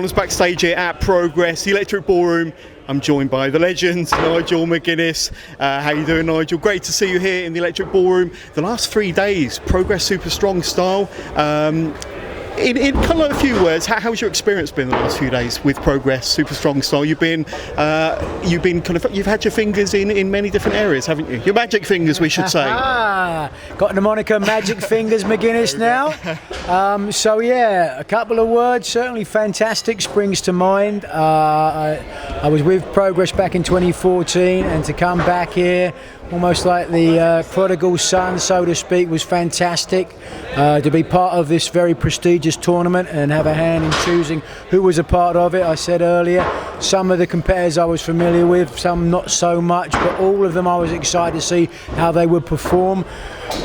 McDonald's backstage here at Progress, the Electric Ballroom. I'm joined by the legend, Nigel McGuinness. How you doing, Nigel? Great to see you here in the Electric Ballroom. The last 3 days, Progress Super Strong Style. In kind of a few words, how's your experience been the last few days with Progress Super Strong Style? You've had your fingers in many different areas, haven't you? Your magic fingers, we should say. Got the moniker Magic Fingers McGuinness now. So yeah, a couple of words. Certainly fantastic springs to mind. I was with Progress back in 2014, and to come back here, almost like the prodigal son, so to speak, was fantastic. To be part of this very prestigious tournament and have a hand in choosing who was a part of it. I said earlier, some of the competitors I was familiar with, some not so much, but all of them I was excited to see how they would perform.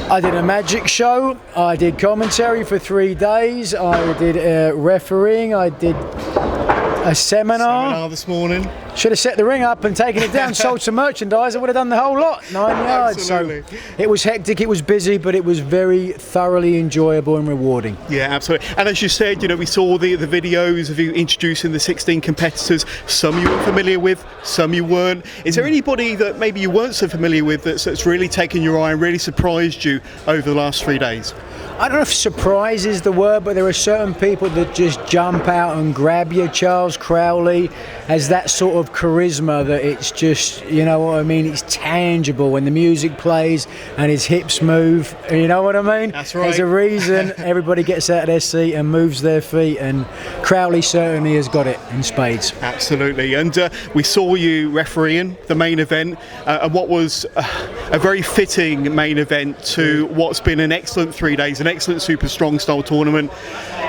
I did a magic show, I did commentary for 3 days, I did refereeing, I did a seminar this morning. Should have set the ring up and taken it down, sold some merchandise, I would have done the whole lot, 9 yards. Absolutely. So it was hectic, it was busy, but it was very thoroughly enjoyable and rewarding. Yeah, absolutely. And as you said, we saw the videos of you introducing the 16 competitors. Some you were familiar with, some you weren't. Is there anybody that maybe you weren't so familiar with that's really taken your eye and really surprised you over the last 3 days? I don't know if surprise is the word, but there are certain people that just jump out and grab you. Charles Crowley has that sort of charisma that it's just, you know what I mean, it's tangible when the music plays and his hips move, you know what I mean? That's right. There's a reason everybody gets out of their seat and moves their feet, and Crowley certainly has got it in spades. Absolutely. And we saw you refereeing the main event, and what was a very fitting main event to what's been an excellent 3 days, an excellent Super Strong Style tournament.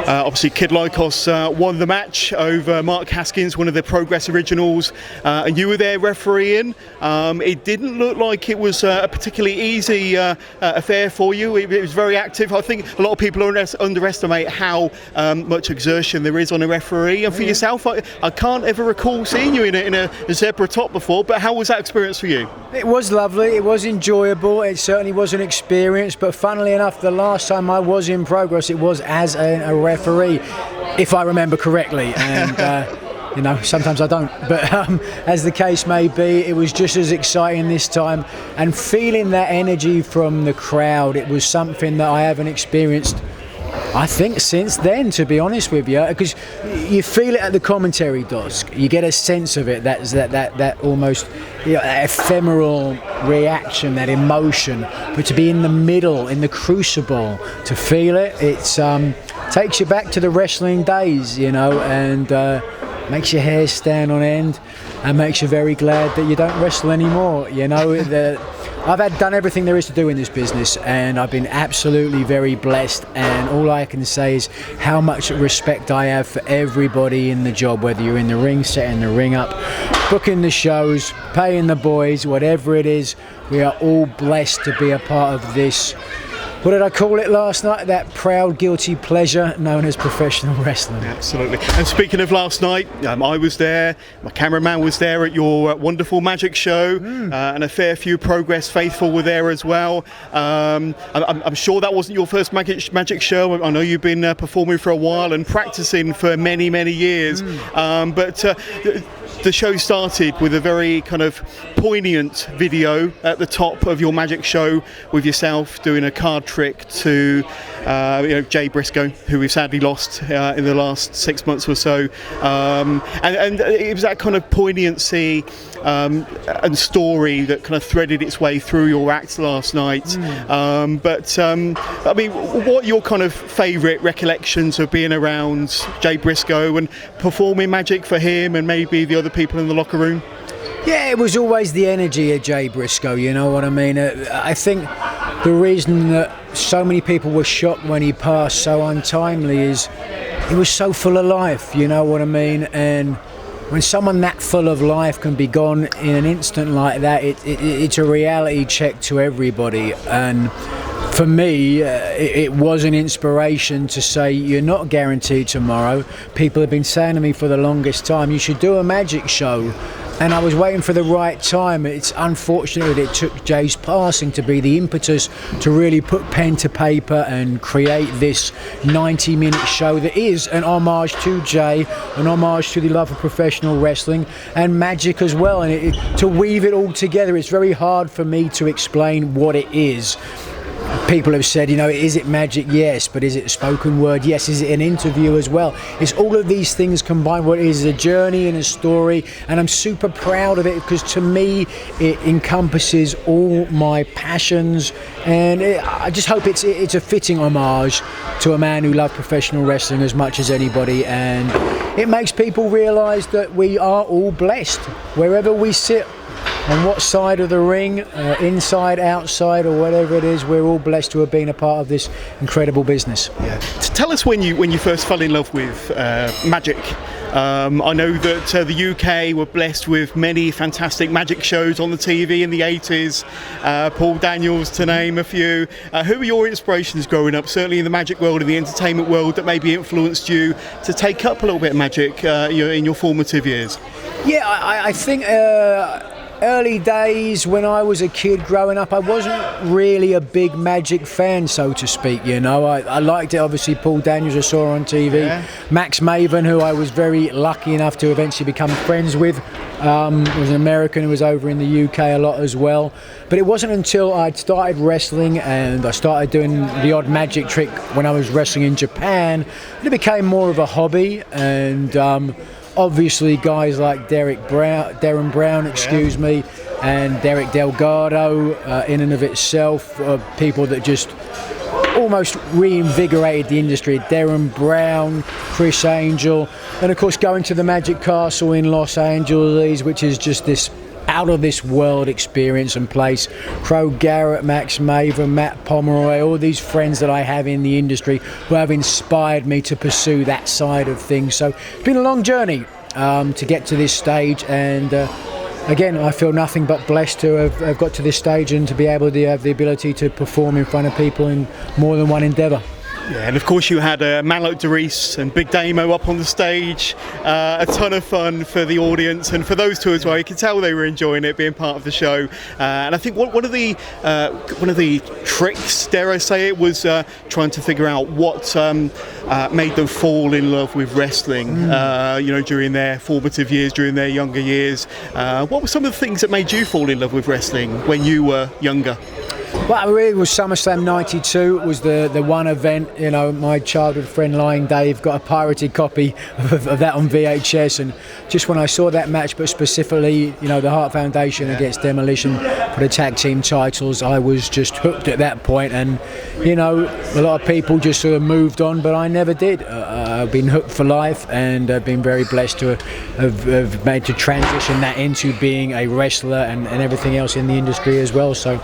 Obviously Kid Lycos won the match over Mark Haskins, one of the Progress originals, and you were there refereeing. It didn't look like it was a particularly easy affair for you. It was very active. I think a lot of people underestimate how much exertion there is on a referee, and for yourself, I can't ever recall seeing you in a zebra top before, but how was that experience for you? It was lovely, it was enjoyable, it certainly was an experience, but funnily enough, the last time I was in Progress, it was as a referee, if I remember correctly, and sometimes I don't, but as the case may be, it was just as exciting this time, and feeling that energy from the crowd, it was something that I haven't experienced, I think, since then, to be honest with you, because you feel it at the commentary desk, you get a sense of it, that almost ephemeral reaction, that emotion, but to be in the middle, in the crucible, to feel it, it's takes you back to the wrestling days, and makes your hair stand on end, and makes you very glad that you don't wrestle anymore. I've done everything there is to do in this business, and I've been absolutely very blessed, and all I can say is how much respect I have for everybody in the job, whether you're in the ring, setting the ring up, booking the shows, paying the boys, whatever it is. We are all blessed to be a part of this. What did I call it last night? That proud, guilty pleasure known as professional wrestling. Absolutely. And speaking of last night, I was there, my cameraman was there at your wonderful magic show, and a fair few Progress faithful were there as well. I'm sure that wasn't your first magic show. I know you've been performing for a while and practicing for many, many years. But the show started with a very kind of poignant video at the top of your magic show with yourself doing a card trick to Jay Briscoe, who we've sadly lost in the last 6 months or so, and it was that kind of poignancy and story that kind of threaded its way through your act last night. But I mean, what are your kind of favourite recollections of being around Jay Briscoe and performing magic for him and maybe the other people in the locker room? Yeah, it was always the energy of Jay Briscoe, you know what I mean? I think the reason that so many people were shocked when he passed so untimely is he was so full of life, you know what I mean? And when someone that full of life can be gone in an instant like that, it's a reality check to everybody. And for me, it was an inspiration to say, you're not guaranteed tomorrow. People have been saying to me for the longest time, you should do a magic show and I was waiting for the right time. It's unfortunate that it took Jay's passing to be the impetus to really put pen to paper and create this 90-minute show that is an homage to Jay, an homage to the love of professional wrestling and magic as well. And to weave it all together, it's very hard for me to explain what it is. People have said, is it magic? Yes. But is it spoken word? Yes. Is it an interview as well? It's all of these things combined. What is a journey and a story, and I'm super proud of it because to me it encompasses all my passions, and I just hope it's a fitting homage to a man who loved professional wrestling as much as anybody, and it makes people realise that we are all blessed wherever we sit. On what side of the ring, inside, outside, or whatever it is, we're all blessed to have been a part of this incredible business. Yeah. Tell us when you first fell in love with magic. I know that the UK were blessed with many fantastic magic shows on the TV in the 80s. Paul Daniels, to name a few. Who were your inspirations growing up, certainly in the magic world, in the entertainment world, that maybe influenced you to take up a little bit of magic in your formative years? Yeah, I think early days when I was a kid growing up, I wasn't really a big magic fan, so to speak. I liked it. Obviously, Paul Daniels I saw on TV, yeah. Max Maven, who I was very lucky enough to eventually become friends with, was an American who was over in the UK a lot as well. But it wasn't until I'd started wrestling and I started doing the odd magic trick when I was wrestling in Japan that it became more of a hobby. And obviously, guys like Darren Brown, and Derek Delgado, in and of itself, people that just almost reinvigorated the industry. Darren Brown, Chris Angel, and of course going to the Magic Castle in Los Angeles, which is just this out of this world experience and place. Crow Garrett, Max Maven, Matt Pomeroy, all these friends that I have in the industry who have inspired me to pursue that side of things. So it's been a long journey to get to this stage, and again, I feel nothing but blessed to have got to this stage and to be able to have the ability to perform in front of people in more than one endeavour. Yeah, and of course you had Manlo Doris and Big Damo up on the stage. A ton of fun for the audience and for those two as well. You can tell they were enjoying it, being part of the show. And I think one of the tricks, dare I say it, was trying to figure out what made them fall in love with wrestling. During their formative years, during their younger years. What were some of the things that made you fall in love with wrestling when you were younger? Well, it really was SummerSlam '92. It was the one event. My childhood friend Lying Dave got a pirated copy of that on VHS, and just when I saw that match, but specifically, the Hart Foundation against Demolition for the tag team titles, I was just hooked at that point. And a lot of people just sort of moved on, but I never did. I've been hooked for life, and I've been very blessed to have made to transition that into being a wrestler and everything else in the industry as well. So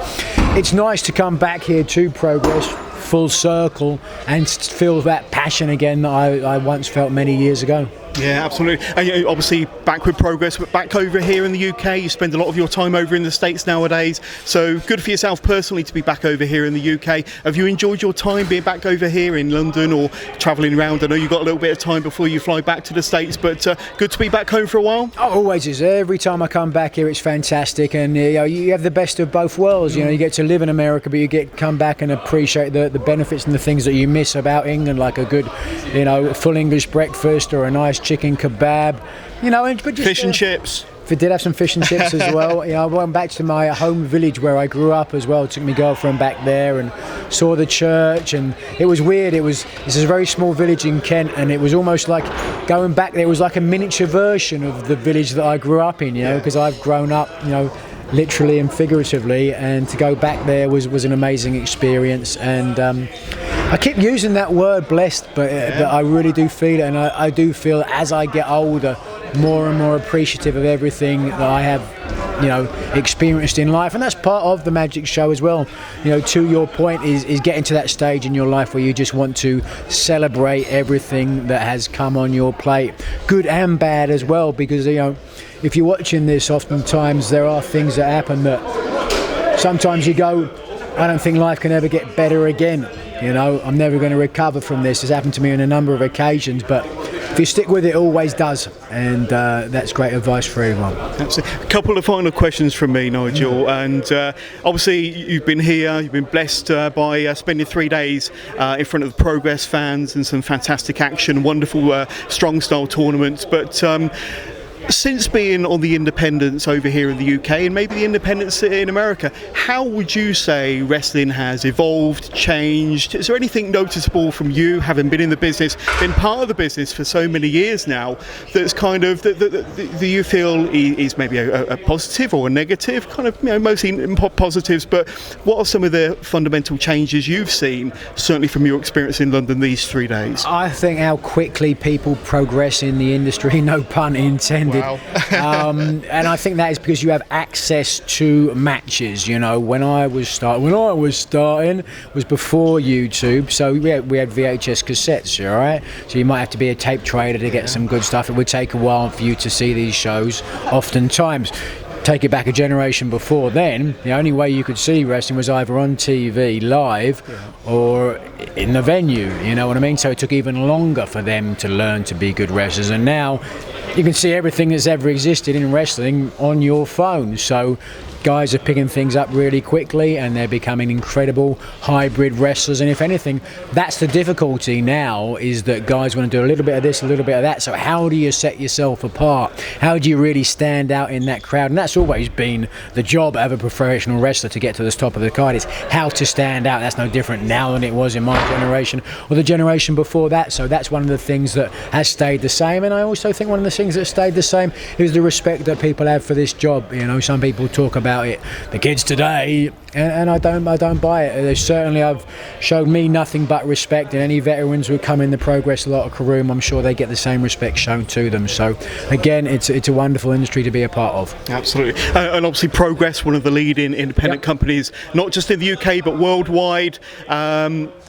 it's nice to come back here to Progress full circle and feel that passion again that I once felt many years ago. Yeah, absolutely. And obviously back with Progress, but back over here in the UK, you spend a lot of your time over in the States nowadays, so good for yourself personally to be back over here in the UK. Have you enjoyed your time being back over here in London or travelling around? I know you've got a little bit of time before you fly back to the States, but good to be back home for a while? Oh, always is. Every time I come back here it's fantastic, and you have the best of both worlds. You get to live in America, but you get to come back and appreciate the benefits and the things that you miss about England, like a good full English breakfast or a nice chicken kebab, but just, fish and chips. We did have some fish and chips as well. I went back to my home village where I grew up as well. Took my girlfriend back there and saw the church, and it was weird. This is a very small village in Kent, and it was almost like going back there. It was like a miniature version of the village that I grew up in, because I've grown up, literally and figuratively, and to go back there was an amazing experience. And I keep using that word blessed, but I really do feel it, and I do feel as I get older more and more appreciative of everything that I have experienced in life, and that's part of the magic show as well. To your point, is getting to that stage in your life where you just want to celebrate everything that has come on your plate, good and bad as well, because if you're watching this, oftentimes there are things that happen that sometimes you go, I don't think life can ever get better again. I'm never going to recover from this. It's happened to me on a number of occasions, but if you stick with it, it always does, and that's great advice for everyone. Absolutely. A couple of final questions from me, Nigel, and obviously you've been here, you've been blessed by spending 3 days in front of the Progress fans and some fantastic action, wonderful strong style tournaments, but since being on the independents over here in the UK and maybe the independents in America, how would you say wrestling has evolved, changed? Is there anything noticeable from you, having been in the business, been part of the business for so many years now, that's kind of that you feel is maybe a positive or a negative? Kind of, mostly positives, but what are some of the fundamental changes you've seen, certainly from your experience in London these 3 days? I think how quickly people progress in the industry, no pun intended. Wow. And I think that is because you have access to matches. When I was starting was before YouTube, so we had VHS cassettes, all right? So you might have to be a tape trader to get some good stuff. It would take a while for you to see these shows, oftentimes. Take it back a generation before then, the only way you could see wrestling was either on TV live or in the venue, you know what I mean? So it took even longer for them to learn to be good wrestlers, and now you can see everything that's ever existed in wrestling on your phone. So guys are picking things up really quickly and they're becoming incredible hybrid wrestlers, and if anything, that's the difficulty now, is that guys want to do a little bit of this, a little bit of that. So how do you set yourself apart? How do you really stand out in that crowd? And that's always been the job of a professional wrestler, to get to the top of the card. It's how to stand out. That's no different now than it was in my generation or the generation before that. So that's one of the things that has stayed the same, and I also think one of the things that stayed the same is the respect that people have for this job. Some people talk about it, the kids today, and I don't buy it. They certainly have showed me nothing but respect, and any veterans who come in the Progress locker room, I'm sure they get the same respect shown to them. So again, it's a wonderful industry to be a part of. Absolutely. And obviously Progress, one of the leading independent companies, not just in the UK but worldwide.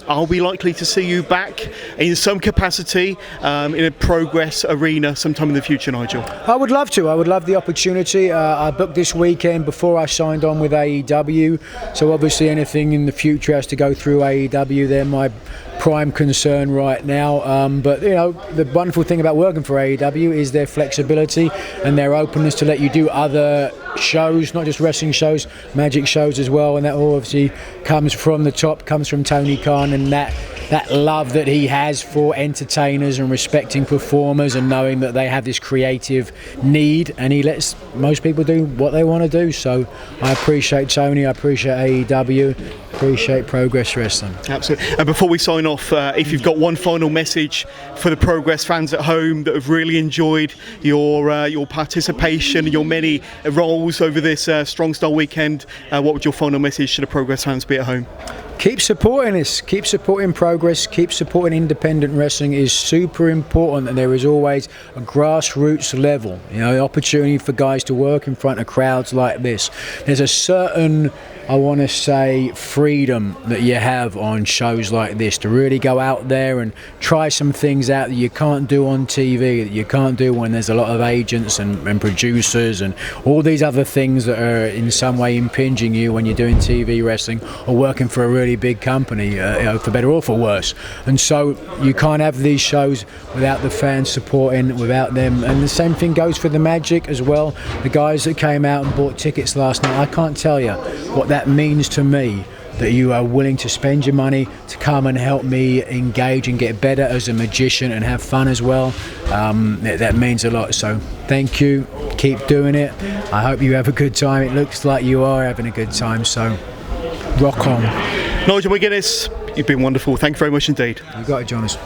Are we likely to see you back in some capacity in a Progress arena sometime in the future, Nigel? I would love to. I would love the opportunity. I booked this weekend before I signed on with AEW, so obviously anything in the future has to go through AEW. They're my prime concern right now, but the wonderful thing about working for AEW is their flexibility and their openness to let you do other shows, not just wrestling shows, magic shows as well, and that all obviously comes from the top, comes from Tony Khan, and that love that he has for entertainers and respecting performers and knowing that they have this creative need, and he lets most people do what they want to do. So I appreciate Tony, I appreciate AEW, appreciate Progress Wrestling. Absolutely. And before we sign off, if you've got one final message for the Progress fans at home that have really enjoyed your participation, your many roles over this Strong Style weekend, what would your final message to the Progress fans be at home? Keep supporting us, keep supporting Progress, keep supporting independent wrestling. Is super important, and there is always a grassroots level, the opportunity for guys to work in front of crowds like this. There's a certain, I want to say, freedom that you have on shows like this to really go out there and try some things out that you can't do on TV, that you can't do when there's a lot of agents and producers and all these other things that are in some way impinging you when you're doing TV wrestling or working for a really big company, for better or for worse. And so you can't have these shows without the fans supporting, without them. And the same thing goes for the Magic as well. The guys that came out and bought tickets last night, I can't tell you what that means to me, that you are willing to spend your money to come and help me engage and get better as a magician and have fun as well. That means a lot. So thank you, keep doing it. I hope you have a good time. It looks like you are having a good time, so rock on. Nigel McGuinness, you've been wonderful. Thank you very much indeed. You got it, Jonas.